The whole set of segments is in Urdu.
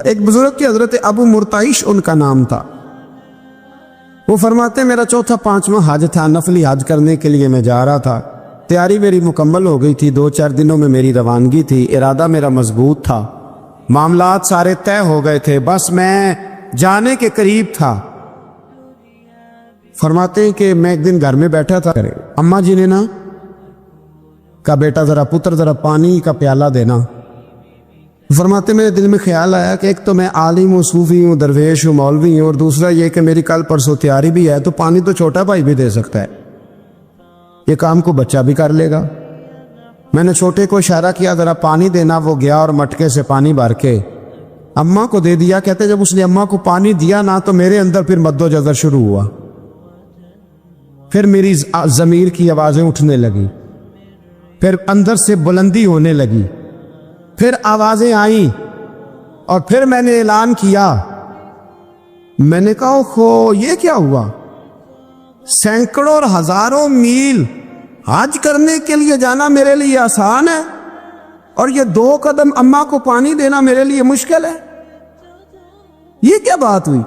تھا۔ ایک بزرگ کی حضرت ابو مرتعش ان کا نام تھا، وہ فرماتے ہیں میرا چوتھا پانچواں حج تھا، نفلی حج کرنے کے لیے میں جا رہا تھا، تیاری میری مکمل ہو گئی تھی، 2-4 دنوں میں میری روانگی تھی، ارادہ میرا مضبوط تھا، معاملات سارے طے ہو گئے تھے، بس میں جانے کے قریب تھا۔ فرماتے ہیں کہ میں ایک دن گھر میں بیٹھا تھا، اماں جی نے نا کہا بیٹا ذرا پتر ذرا پانی کا پیالہ دینا۔ فرماتے میرے دل میں خیال آیا کہ ایک تو میں عالم ہوں، صوفی ہوں، درویش ہوں، مولوی ہوں، اور دوسرا یہ کہ میری کل پرسوں تیاری بھی ہے، تو پانی تو چھوٹا بھائی بھی دے سکتا ہے، یہ کام کو بچہ بھی کر لے گا۔ میں نے چھوٹے کو اشارہ کیا ذرا پانی دینا، وہ گیا اور مٹکے سے پانی بھر کے اماں کو دے دیا۔ کہتے جب اس نے اماں کو پانی دیا نا تو میرے اندر پھر مد و جزر شروع ہوا، پھر میری ضمیر کی آوازیں اٹھنے لگی، پھر اندر سے بلندی ہونے لگی، پھر آوازیں آئیں، اور پھر میں نے اعلان کیا، میں نے کہا اوہو یہ کیا ہوا؟ سینکڑوں اور ہزاروں میل حج کرنے کے لیے جانا میرے لیے آسان ہے، اور یہ 2 قدم اماں کو پانی دینا میرے لیے مشکل ہے، یہ کیا بات ہوئی؟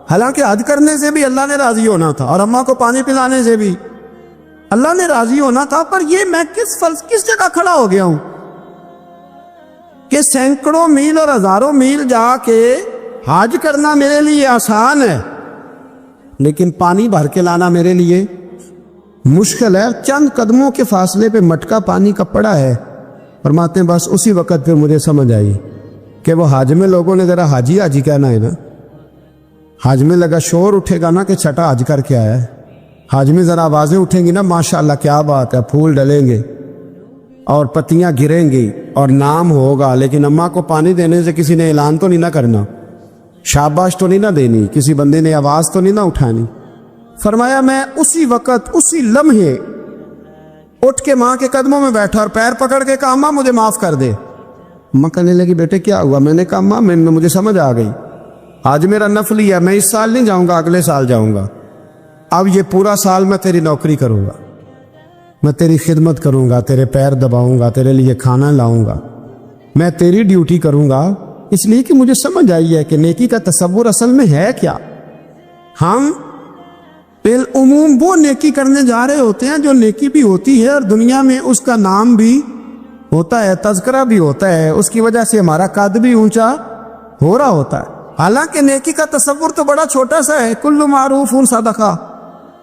حالانکہ حج کرنے سے بھی اللہ نے راضی ہونا تھا، اور اماں کو پانی پلانے سے بھی اللہ نے راضی ہونا تھا، پر یہ میں کس جگہ کھڑا ہو گیا ہوں کہ سینکڑوں میل اور ہزاروں میل جا کے حج کرنا میرے لیے آسان ہے، لیکن پانی بھر کے لانا میرے لیے مشکل ہے۔ چند قدموں کے فاصلے پہ مٹکا پانی کا پڑا ہے۔ فرماتے ہیں بس اسی وقت پھر مجھے سمجھ آئی کہ وہ حج میں لوگوں نے ذرا حاجی حاجی کہنا ہے نا، حج میں لگا شور اٹھے گا نا کہ چھٹا حج کر کے آیا ہے، حج میں ذرا آوازیں اٹھیں گی نا ماشاءاللہ کیا بات ہے، پھول ڈلیں گے اور پتیاں گریں گی اور نام ہوگا، لیکن اماں کو پانی دینے سے کسی نے اعلان تو نہیں نہ کرنا، شاباش تو نہیں نہ دینی، کسی بندے نے آواز تو نہیں نہ اٹھانی۔ فرمایا میں اسی وقت اسی لمحے اٹھ کے ماں کے قدموں میں بیٹھا اور پیر پکڑ کے کہا اماں مجھے معاف کر دے۔ اماں کہنے لگی بیٹے کیا ہوا؟ میں نے کہا اماں مجھے سمجھ آ گئی، آج میرا نفلی ہے، میں اس سال نہیں جاؤں گا، اگلے سال جاؤں گا، اب یہ پورا سال میں تیری نوکری کروں گا، میں تیری خدمت کروں گا، تیرے پیر دباؤں گا، تیرے لیے کھانا لاؤں گا، میں تیری ڈیوٹی کروں گا، اس لیے کہ مجھے سمجھ آئی ہے کہ نیکی کا تصور اصل میں ہے کیا۔ ہم بالعموم وہ نیکی کرنے جا رہے ہوتے ہیں جو نیکی بھی ہوتی ہے اور دنیا میں اس کا نام بھی ہوتا ہے، تذکرہ بھی ہوتا ہے، اس کی وجہ سے ہمارا قد بھی اونچا ہو رہا ہوتا ہے، حالانکہ نیکی کا تصور تو بڑا چھوٹا سا ہے۔ کل معروف صدقہ،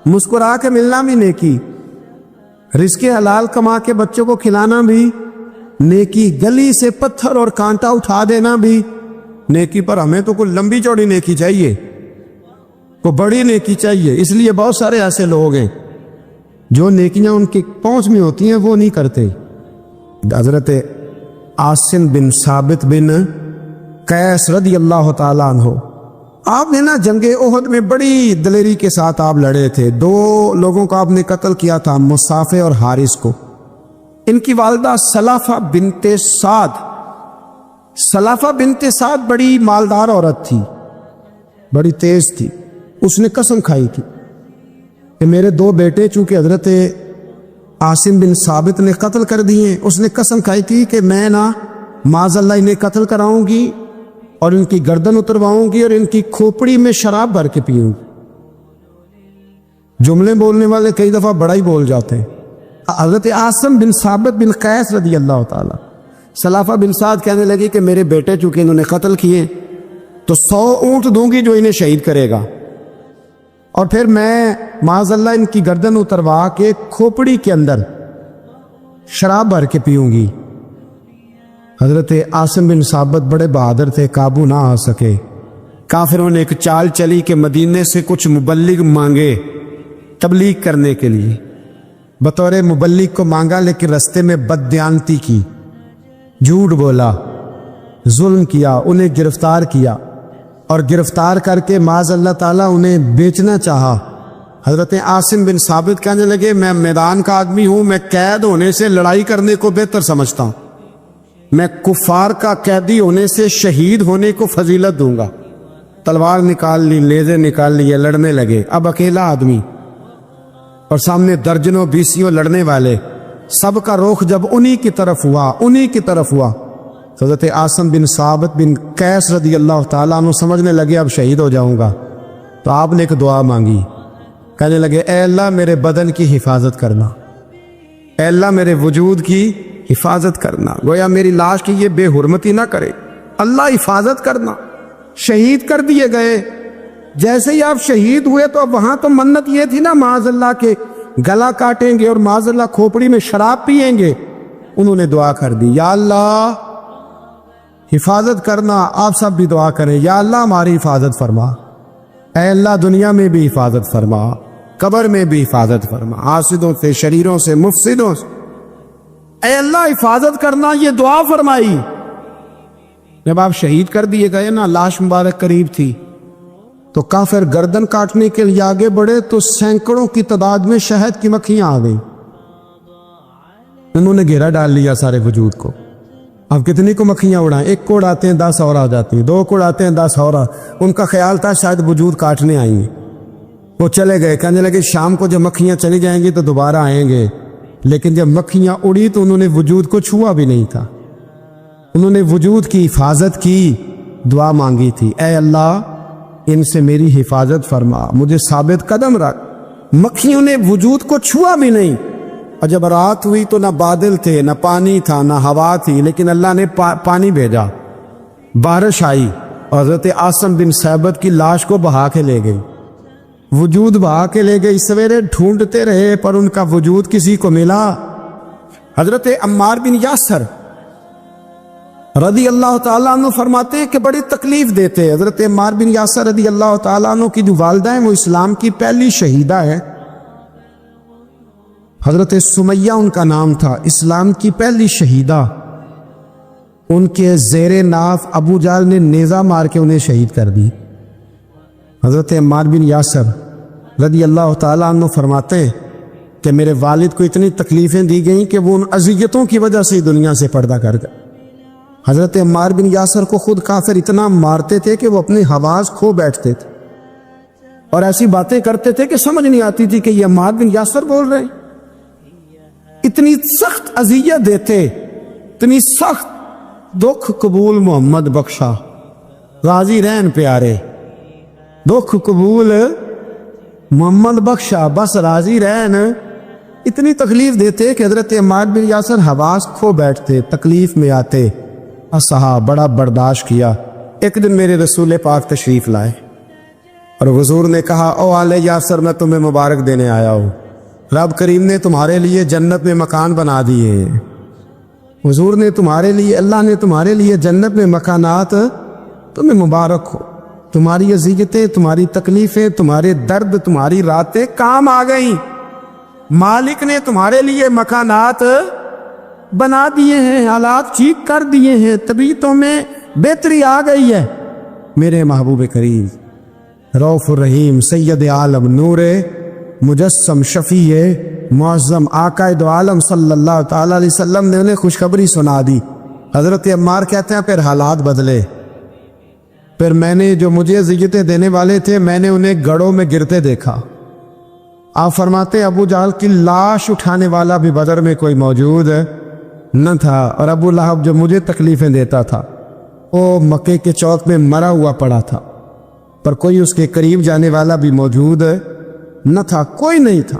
مسکرا کے ملنا بھی نیکی، رزق حلال کما کے بچوں کو کھلانا بھی نیکی، گلی سے پتھر اور کانٹا اٹھا دینا بھی نیکی، پر ہمیں تو کوئی لمبی چوڑی نیکی چاہیے، کوئی بڑی نیکی چاہیے، اس لیے بہت سارے ایسے لوگ ہیں جو نیکیاں ان کی پہنچ میں ہوتی ہیں وہ نہیں کرتے۔ حضرت عاصم بن ثابت بن قیس رضی اللہ تعالیٰ عنہ، آپ نے نا جنگ احد میں بڑی دلیری کے ساتھ آپ لڑے تھے، 2 لوگوں کو آپ نے قتل کیا تھا، مصافے اور حارث کو۔ ان کی والدہ سلافہ بنت سعد، سلافہ بنت سعد بڑی مالدار عورت تھی، بڑی تیز تھی، اس نے قسم کھائی تھی کہ میرے 2 بیٹے چونکہ حضرت عاصم بن ثابت نے قتل کر دیے، اس نے قسم کھائی تھی کہ میں نا معاذ اللہ انہیں قتل کراؤں گی اور ان کی گردن اترواؤں گی اور ان کی کھوپڑی میں شراب بھر کے پیوں گی۔ جملے بولنے والے کئی دفعہ بڑا ہی بول جاتے ہیں۔ حضرت عاصم بن ثابت بن قیس رضی اللہ تعالیٰ، سلافہ بن سعد کہنے لگی کہ میرے بیٹے چونکہ انہوں نے قتل کیے تو 100 اونٹ دوں گی جو انہیں شہید کرے گا، اور پھر میں معاذ اللہ ان کی گردن اتروا کے کھوپڑی کے اندر شراب بھر کے پیوں گی۔ حضرت عاصم بن ثابت بڑے بہادر تھے، قابو نہ آ سکے، کافروں نے ایک چال چلی کہ مدینے سے کچھ مبلغ مانگے تبلیغ کرنے کے لیے، بطور مبلغ کو مانگا، لیکن رستے میں بددیانتی کی، جھوٹ بولا، ظلم کیا، انہیں گرفتار کیا، اور گرفتار کر کے معاذ اللہ تعالیٰ انہیں بیچنا چاہا۔ حضرت عاصم بن ثابت کہنے لگے میں میدان کا آدمی ہوں، میں قید ہونے سے لڑائی کرنے کو بہتر سمجھتا ہوں، میں کفار کا قیدی ہونے سے شہید ہونے کو فضیلت دوں گا۔ تلوار نکال لی، نیزے نکال لیے، لڑنے لگے۔ اب اکیلا آدمی اور سامنے درجنوں بیسیوں لڑنے والے، سب کا رخ جب انہی کی طرف ہوا حضرت عاصم بن ثابت بن قیس رضی اللہ تعالیٰ عنہ سمجھنے لگے اب شہید ہو جاؤں گا، تو آپ نے ایک دعا مانگی، کہنے لگے اے اللہ میرے بدن کی حفاظت کرنا، اے اللہ میرے وجود کی حفاظت کرنا، گویا میری لاش کی یہ بے حرمتی نہ کرے، اللہ حفاظت کرنا۔ شہید کر دیے گئے، جیسے ہی آپ شہید ہوئے تو اب وہاں تو منت یہ تھی نا معاذ اللہ کے گلا کاٹیں گے اور معاذ اللہ کھوپڑی میں شراب پئیں گے، انہوں نے دعا کر دی یا اللہ حفاظت کرنا۔ آپ سب بھی دعا کریں یا اللہ ہماری حفاظت فرما، اے اللہ دنیا میں بھی حفاظت فرما، قبر میں بھی حفاظت فرما، حاسدوں سے، شریروں سے، مفسدوں سے، اے اللہ حفاظت کرنا، یہ دعا فرمائی۔ جب آپ شہید کر دیے گئے نا، لاش مبارک قریب تھی، تو کافر گردن کاٹنے کے لیے آگے بڑھے تو سینکڑوں کی تعداد میں شہد کی مکھیاں آ گئیں، انہوں نے گھیرا ڈال لیا سارے وجود کو۔ اب کتنی کو مکھیاں اڑائیں، ایک کو اڑاتے ہیں 10 اور آ جاتی ہیں، 2 کو اڑاتے ہیں 10 اور ان کا خیال تھا شاید وجود کاٹنے آئیں گے، وہ چلے گئے، کہنے لگے شام کو جب مکھیاں چلی جائیں گی تو دوبارہ آئیں گے، لیکن جب مکھیاں اڑی تو انہوں نے وجود کو چھوا بھی نہیں تھا، انہوں نے وجود کی حفاظت کی، دعا مانگی تھی اے اللہ ان سے میری حفاظت فرما، مجھے ثابت قدم رکھ۔ مکھیوں نے وجود کو چھوا بھی نہیں، اور جب رات ہوئی تو نہ بادل تھے، نہ پانی تھا، نہ ہوا تھی، لیکن اللہ نے پانی بھیجا، بارش آئی، اور حضرت عاصم بن ثابت کی لاش کو بہا کے لے گئی، وجود بہا کے لے گئی۔ سویرے ڈھونڈتے رہے پر ان کا وجود کسی کو ملا۔ حضرت عمار بن یاسر رضی اللہ تعالیٰ عنہ فرماتے ہیں کہ بڑی تکلیف دیتے۔ حضرت عمار بن یاسر رضی اللہ تعالیٰ عنہ کی جو والدہ ہیں وہ اسلام کی پہلی شہیدہ ہے، حضرت سمیہ ان کا نام تھا، اسلام کی پہلی شہیدہ۔ ان کے زیر ناف ابو جہل نے نیزہ مار کے انہیں شہید کر دی۔ حضرت عمار بن یاسر رضی اللہ تعالیٰ عنہ فرماتے ہیں کہ میرے والد کو اتنی تکلیفیں دی گئیں کہ وہ ان اذیتوں کی وجہ سے دنیا سے پردہ کر گئے۔ حضرت عمار بن یاسر کو خود کافر اتنا مارتے تھے کہ وہ اپنی حواس کھو بیٹھتے تھے اور ایسی باتیں کرتے تھے کہ سمجھ نہیں آتی تھی کہ یہ عمار بن یاسر بول رہے ہیں۔ اتنی سخت اذیت دیتے، اتنی سخت۔ دکھ قبول محمد بخشا، راضی رہن پیارے، دکھ قبول محمد بخشا، بس راضی رہن۔ اتنی تکلیف دیتے کہ حضرت عمار بن یاسر حواس کھو بیٹھتے، تکلیف میں آتے، صحابہ بڑا برداشت کیا۔ ایک دن میرے رسول پاک تشریف لائے اور حضور نے کہا او آل یاسر میں تمہیں مبارک دینے آیا ہوں، رب کریم نے تمہارے لیے جنت میں مکان بنا دیے ہیں۔ حضور نے تمہارے لیے، اللہ نے تمہارے لیے جنت میں مکانات، تمہیں مبارک ہو، تمہاری اذیتیں، تمہاری تکلیفیں، تمہارے درد، تمہاری راتیں کام آ گئیں، مالک نے تمہارے لیے مکانات بنا دیے ہیں، حالات ٹھیک کر دیے ہیں، طبیعتوں میں بہتری آ گئی ہے۔ میرے محبوب کریم رؤوف الرحیم سید عالم نور مجسم شفیع معظم آقا دو عالم صلی اللہ تعالی علیہ وسلم نے انہیں خوشخبری سنا دی۔ حضرت عمار کہتے ہیں پھر حالات بدلے، پھر میں نے جو مجھے اذیتیں دینے والے تھے میں نے انہیں گڑھوں میں گرتے دیکھا۔ آپ فرماتے ہیں ابو جہل کی لاش اٹھانے والا بھی بدر میں کوئی موجود نہ تھا، اور ابو لہب جو مجھے تکلیفیں دیتا تھا وہ مکے کے چوک میں مرا ہوا پڑا تھا، پر کوئی اس کے قریب جانے والا بھی موجود نہ تھا، کوئی نہیں تھا۔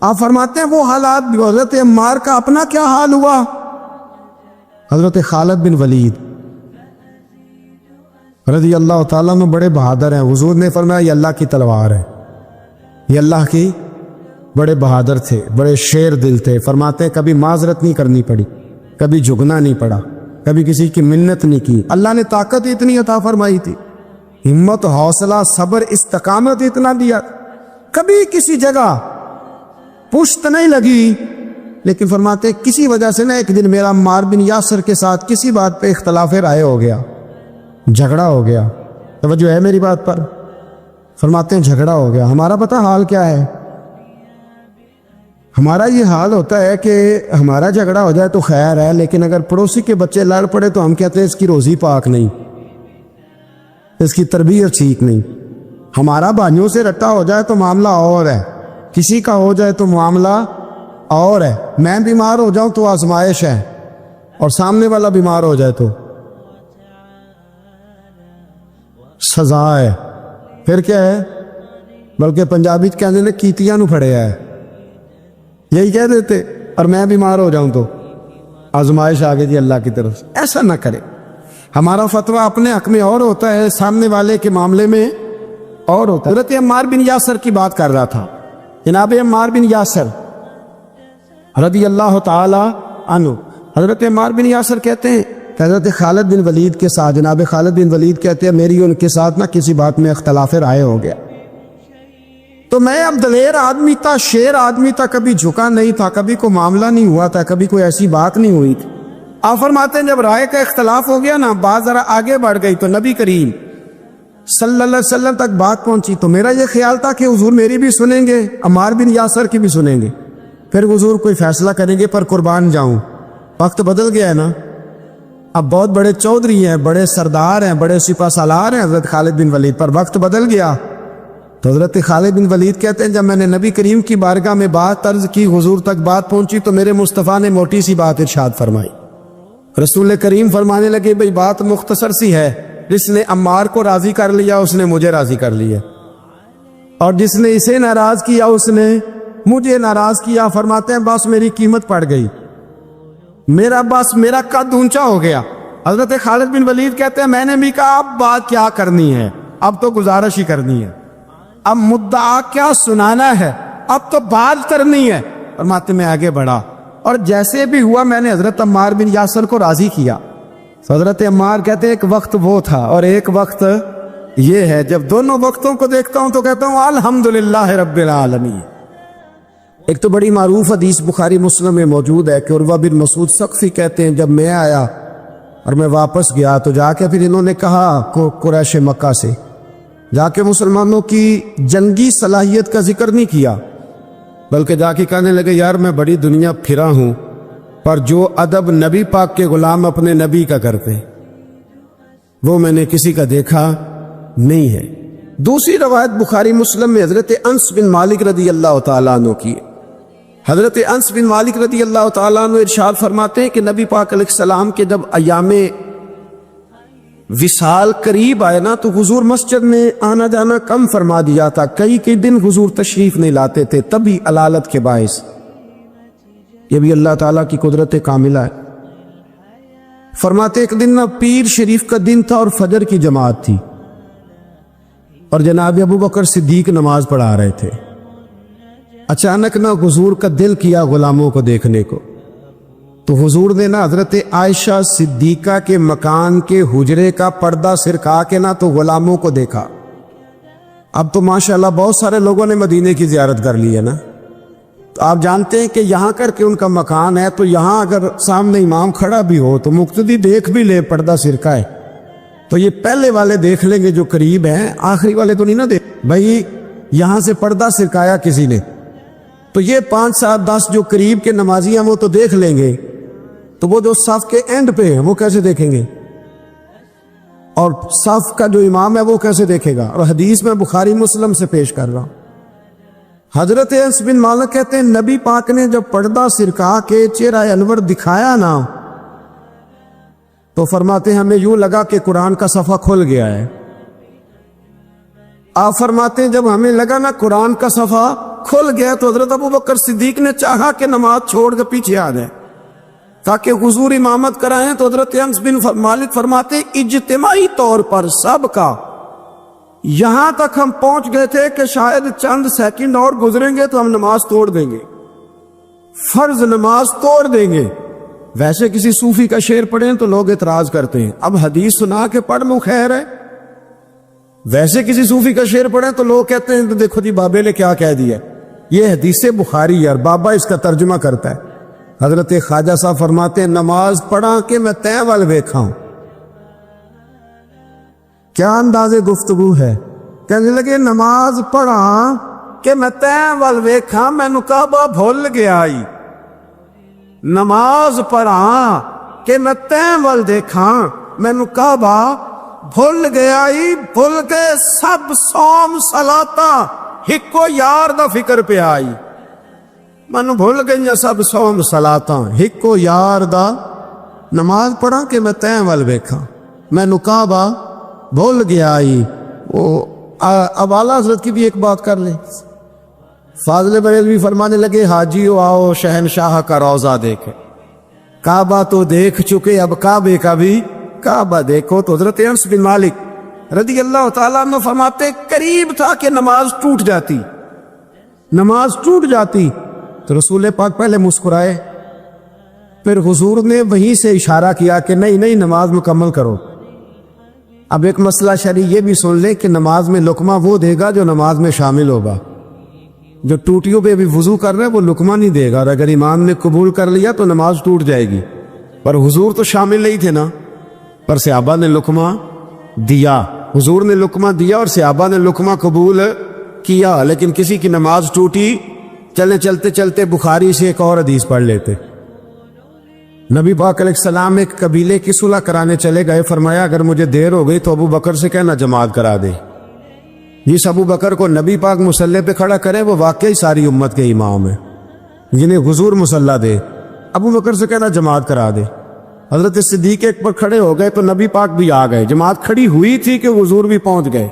آپ فرماتے ہیں وہ حالات بھی، حضرت عمار کا اپنا کیا حال ہوا؟ حضرت خالد بن ولید رضی اللہ تعالیٰ میں بڑے بہادر ہیں، حضور نے فرمایا یہ اللہ کی تلوار ہے، یہ اللہ کی، بڑے بہادر تھے، بڑے شیر دل تھے۔ فرماتے ہیں کبھی معذرت نہیں کرنی پڑی، کبھی جھکنا نہیں پڑا، کبھی کسی کی منت نہیں کی، اللہ نے طاقت اتنی عطا فرمائی تھی، ہمت، حوصلہ، صبر، استقامت اتنا دیا، کبھی کسی جگہ پشت نہیں لگی۔ لیکن فرماتے ہیں کسی وجہ سے نا ایک دن میرا عمار بن یاسر کے ساتھ کسی بات پہ اختلاف رائے ہو گیا، جھگڑا ہو گیا۔ توجہ ہے میری بات پر؟ فرماتے ہیں جھگڑا ہو گیا، ہمارا پتہ حال کیا ہے؟ ہمارا یہ حال ہوتا ہے کہ ہمارا جھگڑا ہو جائے تو خیر ہے، لیکن اگر پڑوسی کے بچے لڑ پڑے تو ہم کہتے ہیں اس کی روزی پاک نہیں، اس کی تربیت ٹھیک نہیں۔ ہمارا بھائیوں سے رٹا ہو جائے تو معاملہ اور ہے، کسی کا ہو جائے تو معاملہ اور ہے، میں بیمار ہو جاؤں تو آزمائش ہے، اور سامنے والا بیمار ہو جائے تو سزا ہے، پھر کیا ہے؟ بلکہ پنجابی کہنے نے کیتیاں نو پھڑیا ہے، یہی کہہ دیتے، اور میں بیمار ہو جاؤں تو آزمائش آگے جی اللہ کی طرف سے۔ ایسا نہ کرے، ہمارا فتویٰ اپنے حق میں اور ہوتا ہے، سامنے والے کے معاملے میں اور ہوتا ہے۔ حضرت عمار بن یاسر کی بات کر رہا تھا، جناب عمار بن یاسر رضی اللہ تعالی عنہ، حضرت عمار بن یاسر کہتے ہیں کہ حضرت خالد بن ولید کے ساتھ، جناب خالد بن ولید کہتے ہیں میری ان کے ساتھ نہ کسی بات میں اختلاف رائے ہو گیا، تو میں اب دلیر آدمی تھا، شیر آدمی تھا، کبھی جھکا نہیں تھا، کبھی کوئی معاملہ نہیں ہوا تھا، کبھی کوئی ایسی بات نہیں ہوئی تھی۔ آپ فرماتے ہیں جب رائے کا اختلاف ہو گیا نا، بات ذرا آگے بڑھ گئی تو نبی کریم صلی اللہ علیہ وسلم تک بات پہنچی، تو میرا یہ خیال تھا کہ حضور میری بھی سنیں گے، عمار بن یاسر کی بھی سنیں گے، پھر حضور کوئی فیصلہ کریں گے، پر قربان جاؤں وقت بدل گیا ہے نا، اب بہت بڑے چودھری ہیں، بڑے سردار ہیں، بڑے سپہ سالار ہیں حضرت خالد بن ولید، پر وقت بدل گیا۔ تو حضرت خالد بن ولید کہتے ہیں جب میں نے نبی کریم کی بارگاہ میں بات عرض کی، حضور تک بات پہنچی، تو میرے مصطفیٰ نے موٹی سی بات ارشاد فرمائی۔ رسول کریم فرمانے لگے بھئی بات مختصر سی ہے، جس نے عمار کو راضی کر لیا اس نے مجھے راضی کر لیا، اور جس نے اسے ناراض کیا اس نے مجھے ناراض کیا۔ فرماتے ہیں بس میری قیمت پڑ گئی، میرا قد اونچا ہو گیا۔ حضرت خالد بن ولید کہتے ہیں میں نے بھی کہا اب بات کیا کرنی ہے، اب تو گزارش ہی کرنی ہے، اب مدعا کیا سنانا ہے، اب تو بات کرنی ہے۔ فرماتے میں آگے بڑھا، اور جیسے بھی ہوا میں نے حضرت عمار بن یاسر کو راضی کیا۔ تو حضرت عمار کہتے ہیں ایک وقت وہ تھا اور ایک وقت یہ ہے، جب دونوں وقتوں کو دیکھتا ہوں تو کہتا ہوں الحمدللہ رب العالمین۔ ایک تو بڑی معروف حدیث بخاری مسلم میں موجود ہے کہ عروہ بن مسعود ثقفی کہتے ہیں جب میں آیا اور میں واپس گیا تو جا کے پھر انہوں نے کہا قریش مکہ سے جا کے مسلمانوں کی جنگی صلاحیت کا ذکر نہیں کیا، بلکہ جا کے کہنے لگے یار میں بڑی دنیا پھرا ہوں، پر جو ادب نبی پاک کے غلام اپنے نبی کا کرتے وہ میں نے کسی کا دیکھا نہیں ہے۔ دوسری روایت بخاری مسلم میں حضرت انس بن مالک رضی اللہ تعالیٰ عنہ کی، حضرت انس بن مالک رضی اللہ تعالیٰ عنہ ارشاد فرماتے ہیں کہ نبی پاک علیہ السلام کے جب ایام وصال قریب آئے نا تو حضور مسجد میں آنا جانا کم فرما دیا تھا، کئی دن حضور تشریف نہیں لاتے تھے، تبھی علالت کے باعث۔ یہ بھی اللہ تعالیٰ کی قدرت کاملہ ہے۔ فرماتے ایک دن نا پیر شریف کا دن تھا اور فجر کی جماعت تھی، اور جناب ابو بکر صدیق نماز پڑھا رہے تھے۔ اچانک نا حضور کا دل کیا غلاموں کو دیکھنے کو، تو حضور نے نا حضرت عائشہ صدیقہ کے مکان کے حجرے کا پردہ سرکا کے نا تو غلاموں کو دیکھا۔ اب تو ماشاءاللہ بہت سارے لوگوں نے مدینے کی زیارت کر لی ہے نا، تو آپ جانتے ہیں کہ یہاں کر کے ان کا مکان ہے، تو یہاں اگر سامنے امام کھڑا بھی ہو تو مقتدی دیکھ بھی لے پردہ سرکا ہے، تو یہ پہلے والے دیکھ لیں گے جو قریب ہیں، آخری والے تو نہیں نا دیکھ بھائی یہاں سے پردہ سرکایا کسی نے، تو یہ 5 7 10 جو قریب کے نمازی ہیں وہ تو دیکھ لیں گے، تو وہ جو صف کے اینڈ پہ ہیں وہ کیسے دیکھیں گے، اور صف کا جو امام ہے وہ کیسے دیکھے گا؟ اور حدیث میں بخاری مسلم سے پیش کر رہا ہوں۔ حضرت انس بن مالک کہتے ہیں نبی پاک نے جب پردہ سرکا کے چہرہ انور دکھایا نا تو فرماتے ہیں ہمیں یوں لگا کہ قرآن کا صفحہ کھل گیا ہے۔ آپ فرماتے ہیں جب ہمیں لگا نا قرآن کا صفحہ کھل گیا تو حضرت ابو بکر صدیق نے چاہا کہ نماز چھوڑ کے پیچھے آ جائے تاکہ حضور امامت کرائیں، تو حضرت انس بن مالک فرماتے اجتماعی طور پر سب کا یہاں تک ہم پہنچ گئے تھے کہ شاید چند سیکنڈ اور گزریں گے تو ہم نماز توڑ دیں گے، فرض نماز توڑ دیں گے۔ ویسے کسی صوفی کا شعر پڑھیں تو لوگ اعتراض کرتے ہیں اب حدیث سنا کے پڑھ لوں خیر ہے، ویسے کسی صوفی کا شعر پڑھیں تو لوگ کہتے ہیں دیکھو جی بابے نے کیا کہہ دیا، یہ حدیث بخاری ہے اور بابا اس کا ترجمہ کرتا ہے۔ حضرت خواجہ صاحب فرماتے ہیں نماز پڑھا کہ میں تیں وال ویکھا ہوں، کیا انداز گفتگو ہے، کہنے لگے نماز پڑھا کہ میں تیں وال ویکھا مینوں کعبہ بھول گیا آئی، نماز پڑھا کہ میں تیں وال دیکھا مینوں کعبہ بھول گیا آئی، بھول کے سب سوم صلاتاں ہکو یار دا فکر پہ آئی، مینوں بھول گئی سب سوم صلاتاں ہکو یار دا نماز پڑھا کہ میں تیں ول ویکھا میں نکابہ بھول گیا آئی وہ اب اعلیٰ حضرت کی بھی ایک بات کر لیں. فاضل بریلوی فرمانے لگے حاجیو آؤ شہنشاہ کا روضہ دیکھے, کعبہ تو دیکھ چکے اب کعبے کا بھی کعبہ دیکھو. تو حضرت انس بن مالک رضی اللہ تعالیٰ عنہ فرماتے قریب تھا کہ نماز ٹوٹ جاتی, نماز ٹوٹ جاتی. تو رسول پاک پہلے مسکرائے, پھر حضور نے وہیں سے اشارہ کیا کہ نہیں نہیں نماز مکمل کرو. اب ایک مسئلہ شرعی یہ بھی سن لیں کہ نماز میں لقمہ وہ دے گا جو نماز میں شامل ہوگا. جو ٹوٹیوں پہ بھی وضو کر رہے وہ لقمہ نہیں دے گا, اور اگر امام نے قبول کر لیا تو نماز ٹوٹ جائے گی. پر حضور تو شامل نہیں تھے نا, پر صحابہ نے لقمہ دیا, حضور نے لقمہ دیا اور صحابہ نے لقمہ قبول کیا. لیکن کسی کی نماز ٹوٹی, چلے چلتے چلتے بخاری سے ایک اور حدیث پڑھ لیتے. نبی پاک علیہ السلام ایک قبیلے کی صلح کرانے چلے گئے, فرمایا اگر مجھے دیر ہو گئی تو ابو بکر سے کہنا جماعت کرا دے. جس ابو بکر کو نبی پاک مصلی پہ کھڑا کرے وہ واقعی ساری امت کے امام ہے, جنہیں حضور مصلی دے, ابو بکر سے کہنا جماعت کرا دے. حضرت صدیق ایک پر کھڑے ہو گئے تو نبی پاک بھی آ گئے, جماعت کھڑی ہوئی تھی کہ حضور بھی پہنچ گئے.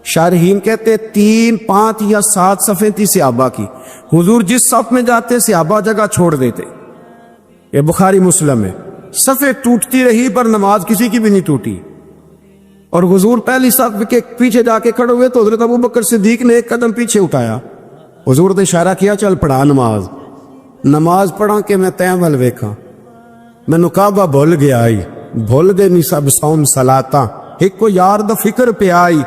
شارحین کہتے 3, 5 یا 7 صفیں تھی صحابہ کی, حضور جس صف میں جاتے صحابہ جگہ چھوڑ دیتے. یہ بخاری مسلم ہے. صفیں ٹوٹتی رہی پر نماز کسی کی بھی نہیں ٹوٹی, اور حضور پہلی صف کے پیچھے جا کے کھڑے ہوئے تو حضرت ابو بکر صدیق نے ایک قدم پیچھے اٹھایا. حضور نے اشارہ کیا چل پڑھا نماز. نماز پڑھا کہ میں تیں ول ویکھا میں نکابہ بھول گیا آئی, بھول گئے نہیں سب سوم سلاتا ایک کو یار دا فکر پہ آئی.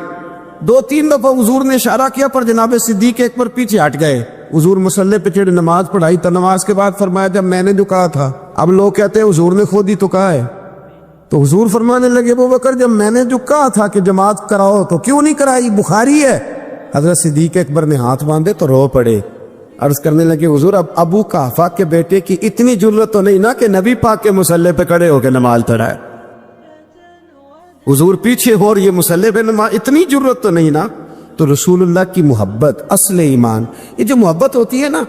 2-3 دفعہ حضور نے اشارہ کیا پر جناب صدیق ایک پر پیچھے ہٹ گئے. حضور مصلی پہ چڑھ نماز پڑھائی تو نماز کے بعد فرمایا جب میں نے جو کہا تھا, اب لوگ کہتے ہیں حضور نے خود ہی تو کہا ہے. تو حضور فرمانے لگے ابو بکر جب میں نے جو کہا تھا کہ جماعت کراؤ تو کیوں نہیں کرائی, بخاری ہے. حضرت صدیق اکبر نے ہاتھ باندھے تو رو پڑے, عرض کرنے لگے حضور اب ابو قحافہ کے بیٹے کی اتنی جرت تو نہیں نا کہ نبی پاک کے مصلی پہ کھڑے ہو کے نماز پڑھائے. حضور پیچھے ہو اور یہ مصلی پہ نماز, اتنی جرت تو نہیں نا. تو رسول اللہ کی محبت اصل ایمان, یہ جو محبت ہوتی ہے نا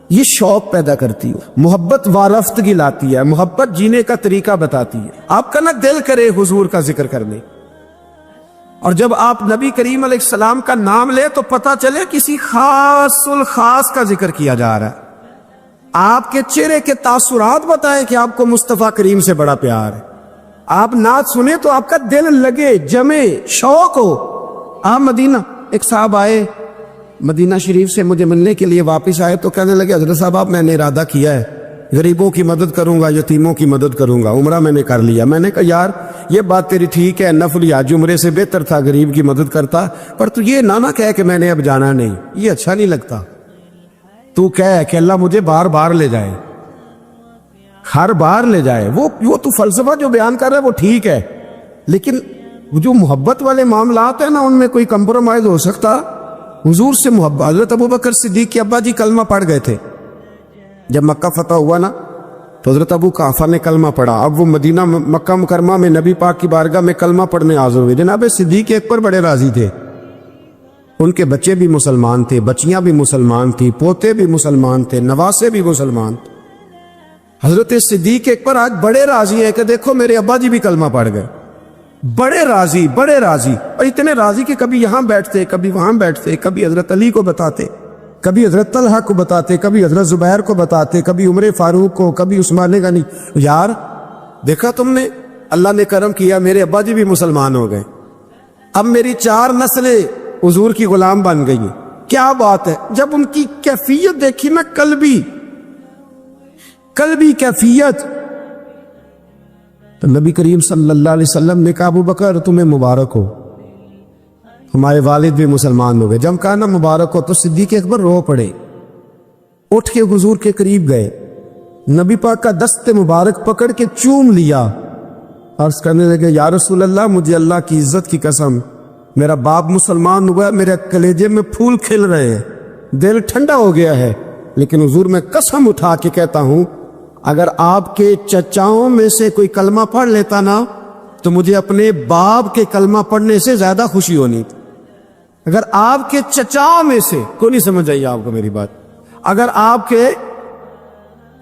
یہ شوق پیدا کرتی ہے, محبت وارفتگی لاتی ہے, محبت جینے کا طریقہ بتاتی ہے. آپ کا نہ دل کرے حضور کا ذکر کرنے, اور جب آپ نبی کریم علیہ السلام کا نام لے تو پتہ چلے کسی خاص الخاص کا ذکر کیا جا رہا ہے. آپ کے چہرے کے تاثرات بتائیں کہ آپ کو مصطفیٰ کریم سے بڑا پیار ہے. آپ نعت سنیں تو آپ کا دل لگے, جمے, شوق ہو. آپ مدینہ, ایک صاحب آئے مدینہ شریف سے مجھے ملنے کے لیے, واپس آئے تو کہنے لگے حضرت صاحب آپ میں نے ارادہ کیا ہے غریبوں کی مدد کروں گا, یتیموں کی مدد کروں گا, عمرہ میں نے کر لیا. میں نے کہا یار یہ بات تیری ٹھیک ہے, نفل حج عمرے سے بہتر تھا غریب کی مدد کرتا, پر تو یہ نہ کہہ کہ میں نے اب جانا نہیں, یہ اچھا نہیں لگتا. تو کہہ کہ اللہ مجھے بار بار لے جائے, ہر بار لے جائے. وہ تو فلسفہ جو بیان کر رہا ہے وہ ٹھیک ہے, لیکن جو محبت والے معاملات ہیں نا ان میں کوئی کمپرومائز ہو سکتا. حضور سے محبت. حضرت ابو بکر صدیق کے ابا جی کلمہ پڑھ گئے تھے جب مکہ فتح ہوا نا, تو حضرت ابو قحافہ نے کلمہ پڑھا. اب وہ مدینہ مکہ مکرمہ میں نبی پاک کی بارگاہ میں کلمہ پڑھنے حاضر ہوئے. جناب صدیق ایک پر بڑے راضی تھے, ان کے بچے بھی مسلمان تھے, بچیاں بھی مسلمان تھی, پوتے بھی مسلمان تھے, نواسے بھی مسلمان تھے. حضرت صدیق ایک پر آج بڑے راضی ہے کہ دیکھو میرے ابا جی بھی کلمہ پڑھ گئے. بڑے راضی, بڑے راضی, اور اتنے راضی کہ کبھی یہاں بیٹھتے, کبھی وہاں بیٹھتے, کبھی حضرت علی کو بتاتے, کبھی حضرت طلحہ کو بتاتے, کبھی حضرت زبیر کو بتاتے, کبھی عمر فاروق کو, کبھی عثمان غنی. یار دیکھا تم نے, اللہ نے کرم کیا میرے ابا جی بھی مسلمان ہو گئے, اب میری 4 نسلیں حضور کی غلام بن گئی ہیں. کیا بات ہے. جب ان کی کیفیت دیکھی نا, قلبی کیفیت, تو نبی کریم صلی اللہ علیہ وسلم نے کہا ابو بکر تمہیں مبارک ہو, ہمارے والد بھی مسلمان ہو گئے. جب کہا نا مبارک ہو تو صدیق اکبر رو پڑے, اٹھ کے حضور کے قریب گئے, نبی پاک کا دست مبارک پکڑ کے چوم لیا, عرض کرنے لگے یا رسول اللہ مجھے اللہ کی عزت کی قسم, میرا باپ مسلمان ہوا, میرے کلیجے میں پھول کھل رہے ہیں, دل ٹھنڈا ہو گیا ہے, لیکن حضور میں قسم اٹھا کے کہتا ہوں اگر آپ کے چچاؤں میں سے کوئی کلمہ پڑھ لیتا نا تو مجھے اپنے باپ کے کلمہ پڑھنے سے زیادہ خوشی ہونی تھی. اگر آپ کے چچاؤں میں سے, کوئی نہیں سمجھ آئی آپ کو میری بات,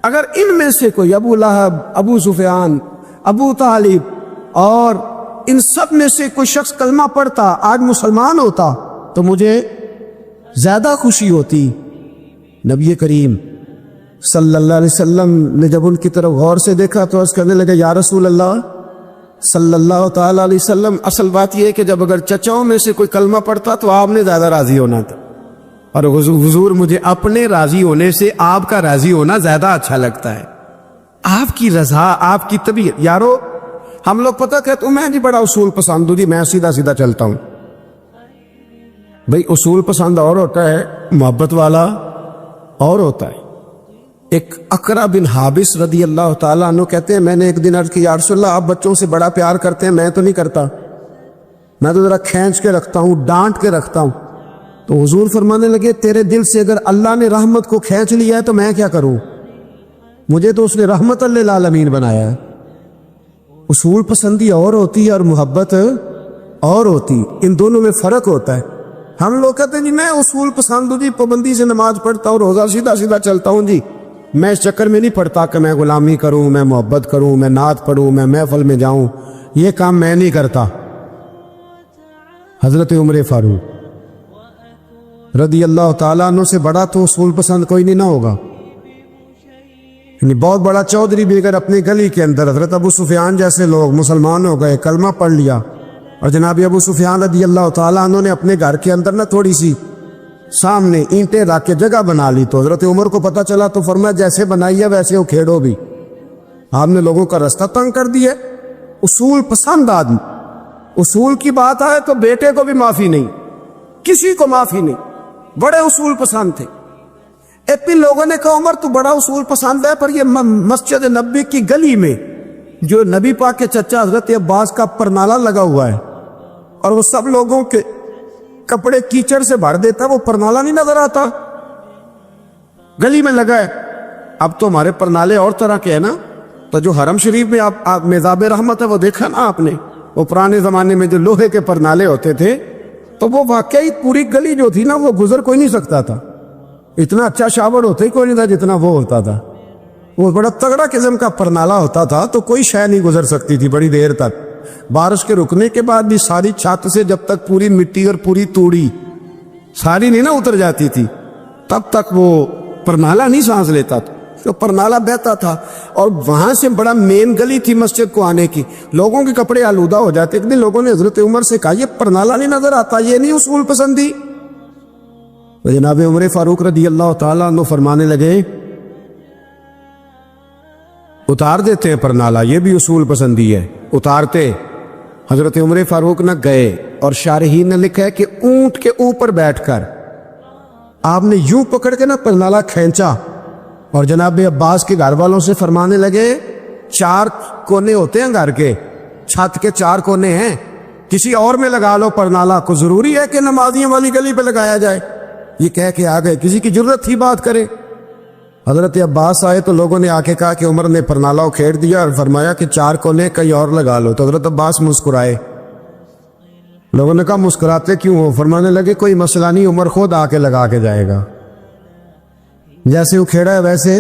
اگر ان میں سے کوئی ابو لہب، ابو سفیان، ابو طالب اور ان سب میں سے کوئی شخص کلمہ پڑھتا، آج مسلمان ہوتا، تو مجھے زیادہ خوشی ہوتی۔ نبی کریم صلی اللہ علیہ وسلم نے جب ان کی طرف غور سے دیکھا تو عرض کرنے لگے، یا رسول اللہ صلی اللہ تعالیٰ علیہ وسلم، اصل بات یہ ہے کہ جب اگر چچاؤں میں سے کوئی کلمہ پڑھتا تو آپ نے زیادہ راضی ہونا تھا، اور حضور مجھے اپنے راضی ہونے سے آپ کا راضی ہونا زیادہ اچھا لگتا ہے، آپ کی رضا، آپ کی طبیعت۔ یارو ہم لوگ پتہ کہتے ہیں میں جی بڑا اصول پسند ہوں جی، میں سیدھا سیدھا چلتا ہوں۔ بھئی اصول پسند اور ہوتا ہے، محبت والا اور ہوتا ہے۔ ایک اقرا بن حابس رضی اللہ تعالیٰ عنہ کہتے ہیں، میں نے ایک دن عرض کی، یا رسول اللہ آپ بچوں سے بڑا پیار کرتے ہیں، میں تو نہیں کرتا، میں تو ذرا کھینچ کے رکھتا ہوں، ڈانٹ کے رکھتا ہوں۔ تو حضور فرمانے لگے، تیرے دل سے اگر اللہ نے رحمت کو کھینچ لیا ہے تو میں کیا کروں، مجھے تو اس نے رحمت للعالمین بنایا ہے۔ اصول پسندی اور ہوتی ہے اور محبت اور ہوتی، ان دونوں میں فرق ہوتا ہے۔ ہم لوگ کہتے ہیں جی میں اصول پسند ہوں جی، پابندی سے نماز پڑھتا ہوں، روزہ سیدھا سیدھا چلتا ہوں جی، میں اس چکر میں نہیں پڑھتا کہ میں غلامی کروں، میں محبت کروں، میں نعت پڑھوں، میں محفل میں جاؤں، یہ کام میں نہیں کرتا۔ حضرت عمر فاروق رضی اللہ تعالیٰ عنہ سے بڑا تو اصول پسند کوئی نہیں نہ ہوگا، یعنی بہت بڑا چودھری بھی اگر اپنی گلی کے اندر، حضرت ابو سفیان جیسے لوگ مسلمان ہو گئے، کلمہ پڑھ لیا، اور جناب ابو سفیان رضی اللہ تعالیٰ عنہ نے اپنے گھر کے اندر نہ تھوڑی سی سامنے اینٹیں رکھ کے جگہ بنا لی، تو حضرت عمر کو پتہ چلا تو فرمایا جیسے بنائی ہے ویسے وہ کھیڑو بھی، آپ نے لوگوں کا راستہ تنگ کر دیا۔ اصول پسند آدمی، اصول کی بات آئے تو بیٹے کو بھی معافی نہیں، کسی کو معافی نہیں، بڑے اصول پسند تھے۔ ایک بھی لوگوں نے کہا عمر تو بڑا اصول پسند ہے، پر یہ مسجد نبی کی گلی میں جو نبی پاک کے چچا حضرت عباس کا پرنالہ لگا ہوا ہے اور وہ سب لوگوں کے کپڑے کیچڑ سے بھر دیتا ہے، وہ پرنالہ نہیں نظر آتا، گلی میں لگا ہے۔ اب تو ہمارے پرنالے اور طرح کے ہیں نا، تو جو حرم شریف میں آپ میزاب رحمت ہے وہ دیکھا نا آپ نے، وہ پرانے زمانے میں جو لوہے کے پرنالے ہوتے تھے، تو وہ واقعی پوری گلی جو تھی نا وہ گزر کوئی نہیں سکتا تھا، اتنا اچھا شاور ہوتا ہی کوئی نہیں تھا جتنا وہ ہوتا تھا، وہ بڑا تگڑا قسم کا پرنالہ ہوتا تھا، تو کوئی شے نہیں گزر سکتی تھی بڑی دیر تک، بارش کے رکنے کے بعد بھی ساری چھت سے جب تک پوری مٹی اور پوری توڑی ساری نہیں نہ اتر جاتی تھی تب تک وہ پرنالہ نہیں سانس لیتا تھا، تو پرنالہ بہتا تھا، اور وہاں سے بڑا مین گلی تھی مسجد کو آنے کی، لوگوں کے کپڑے آلودہ ہو جاتے۔ ایک دن لوگوں نے حضرت عمر سے کہا یہ پرنالہ نہیں نظر آتا، یہ نہیں اصول پسندی؟ تو جناب عمر فاروق رضی اللہ تعالیٰ عنہ فرمانے لگے اتار دیتے ہیں پرنالہ، یہ بھی اصول پسندی ہے، اتارتے۔ حضرت عمر فاروق نہ گئے، اور شارحین نے لکھا ہے کہ اونٹ کے اوپر بیٹھ کر آپ نے یوں پکڑ کے نا پرنالہ کھینچا، اور جناب عباس کے گھر والوں سے فرمانے لگے 4 کونے ہوتے ہیں گھر کے، چھت کے 4 کونے ہیں، کسی اور میں لگا لو پرنالہ، کو ضروری ہے کہ نمازیوں والی گلی پہ لگایا جائے؟ یہ کہہ کے آ گئے، کسی کی ضرورت تھی بات کرے؟ حضرت عباس آئے تو لوگوں نے آ کے کہا کہ عمر نے پرنالہ کھیڑ دیا اور فرمایا کہ 4 کونے کہیں اور لگا لو، تو حضرت عباس مسکرائے۔ لوگوں نے کہا مسکراتے کیوں ہو؟ فرمانے لگے کوئی مسئلہ نہیں، عمر خود آ کے لگا کے جائے گا، جیسے وہ کھیڑا ہے ویسے۔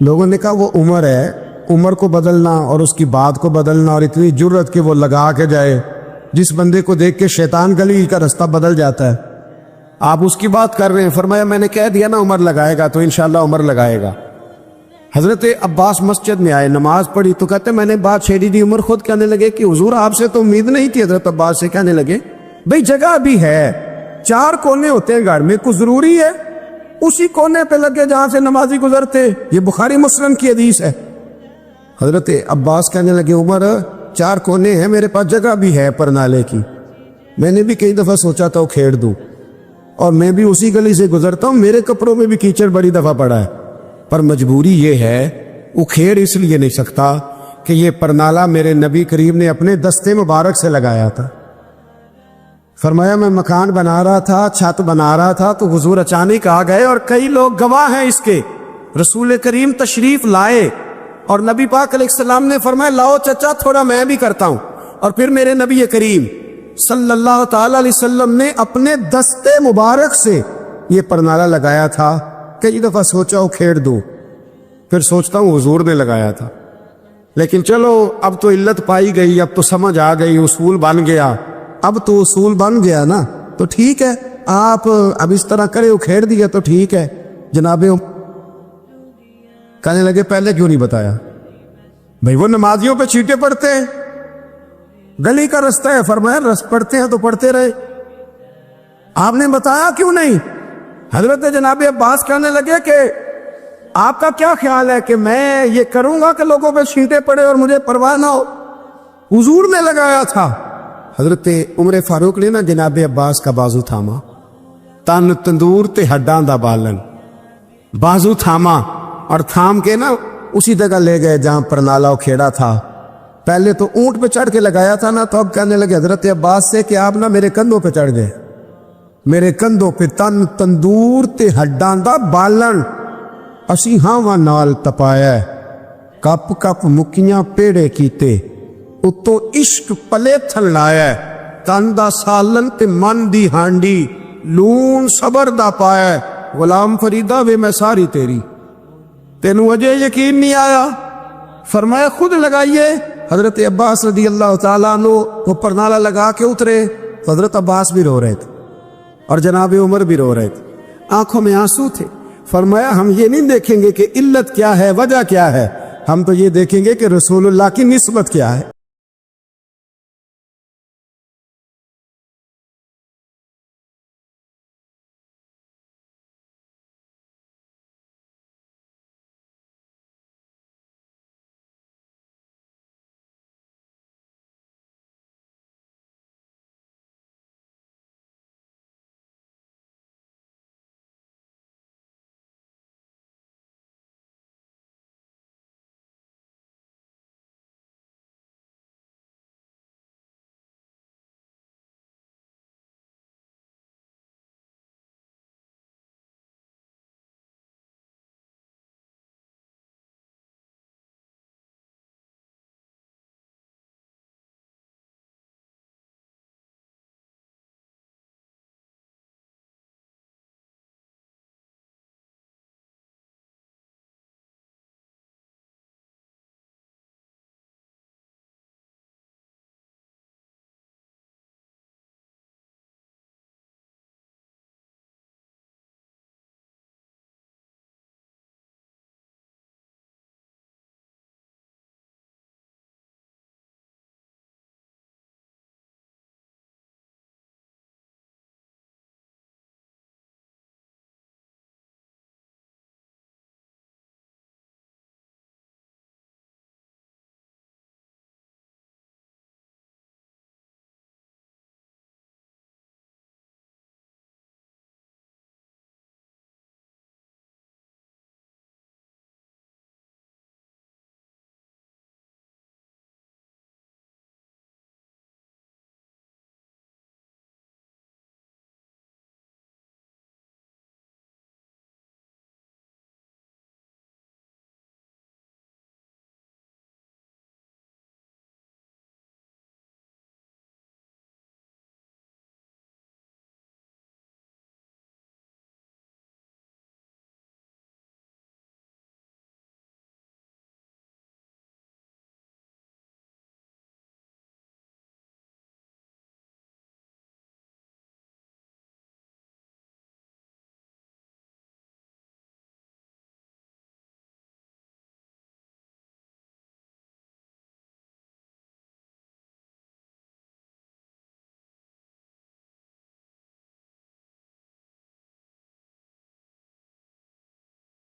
لوگوں نے کہا وہ عمر ہے، عمر کو بدلنا اور اس کی بات کو بدلنا، اور اتنی جرت کہ وہ لگا کے جائے، جس بندے کو دیکھ کے شیطان گلی کا راستہ بدل جاتا ہے، آپ اس کی بات کر رہے ہیں۔ فرمایا میں نے کہہ دیا نا عمر لگائے گا، تو انشاءاللہ عمر لگائے گا۔ حضرت عباس مسجد میں آئے، نماز پڑھی تو کہتے میں نے بات چھیڑی دی۔ عمر خود کہنے لگے کہ حضور آپ سے تو امید نہیں تھی۔ حضرت عباس سے کہنے لگے بھئی جگہ بھی ہے، 4 کونے ہوتے ہیں گھر میں، کچھ ضروری ہے اسی کونے پہ لگے جہاں سے نمازی گزرتے؟ یہ بخاری مسلم کی حدیث ہے۔ حضرت عباس کہنے لگے عمر 4 کونے ہیں، میرے پاس جگہ بھی ہے پرنالے کی، میں نے بھی کئی دفعہ سوچا تھا وہ کھیڑ دوں، اور میں بھی اسی گلی سے گزرتا ہوں، میرے کپڑوں میں بھی کیچڑ بڑی دفعہ پڑا ہے، پر مجبوری یہ ہے وہ کھیڑ اس لیے نہیں سکتا کہ یہ پرنالہ میرے نبی کریم نے اپنے دستے مبارک سے لگایا تھا۔ فرمایا میں مکان بنا رہا تھا، چھت بنا رہا تھا، تو حضور اچانک آ گئے، اور کئی لوگ گواہ ہیں اس کے، رسول کریم تشریف لائے اور نبی پاک علیہ السلام نے فرمایا لاؤ چچا تھوڑا میں بھی کرتا ہوں، اور پھر میرے نبی کریم صلی اللہ تعالی علیہ وسلم نے اپنے دستے مبارک سے یہ پرنالہ لگایا تھا، کئی دفعہ سوچا وہ کھیڑ دوں، پھر سوچتا ہوں حضور نے لگایا تھا، لیکن چلو اب تو علت پائی گئی، اب تو سمجھ آ گئی، اصول بن گیا، اب تو اصول بن گیا نا، تو ٹھیک ہے، آپ اب اس طرح کرے اکھیڑ دیا تو ٹھیک ہے جناب۔ کہنے لگے پہلے کیوں نہیں بتایا؟ بھئی وہ نمازیوں پہ چیٹے پڑتے ہیں، گلی کا رستہ ہے، فرمایا رس پڑتے ہیں تو پڑھتے رہے، آپ نے بتایا کیوں نہیں؟ حضرت جناب عباس کہنے لگے کہ آپ کا کیا خیال ہے کہ میں یہ کروں گا کہ لوگوں پہ چھینٹے پڑے اور مجھے پرواہ نہ ہو؟ حضور نے لگایا تھا۔ حضرت عمر فاروق نے نا جناب عباس کا بازو تھاما، تن تندور تے ہڈاں دا بالن، بازو تھاما اور تھام کے نا اسی جگہ لے گئے جہاں پر نالا کھیڑا تھا۔ پہلے تو اونٹ پہ چڑھ کے لگایا تھا نا، تو اب کہنے لگے حضرت عباس سے کہ آپ نا میرے کندھوں پہ چڑھ گئے، میرے کندھوں پہ تن تندور تے ہڈاں دا بالن، اسی ہاواں نال تپایا، کپ کپ مکیاں پیڑے کیتے، اتوں عشق پلے تھل لایا، تن دا سالن تے من دی ہانڈی، لون صبر دا پایا، غلام فریدہ وے میں ساری تیری، تینوں اجے یقین نہیں آیا؟ فرمایا خود لگائیے۔ حضرت عباس رضی اللہ تعالیٰ عنہ وہ پرنالا لگا کے اترے، حضرت عباس بھی رو رہے تھے اور جناب عمر بھی رو رہے تھے، آنکھوں میں آنسو تھے۔ فرمایا ہم یہ نہیں دیکھیں گے کہ علت کیا ہے، وجہ کیا ہے، ہم تو یہ دیکھیں گے کہ رسول اللہ کی نسبت کیا ہے۔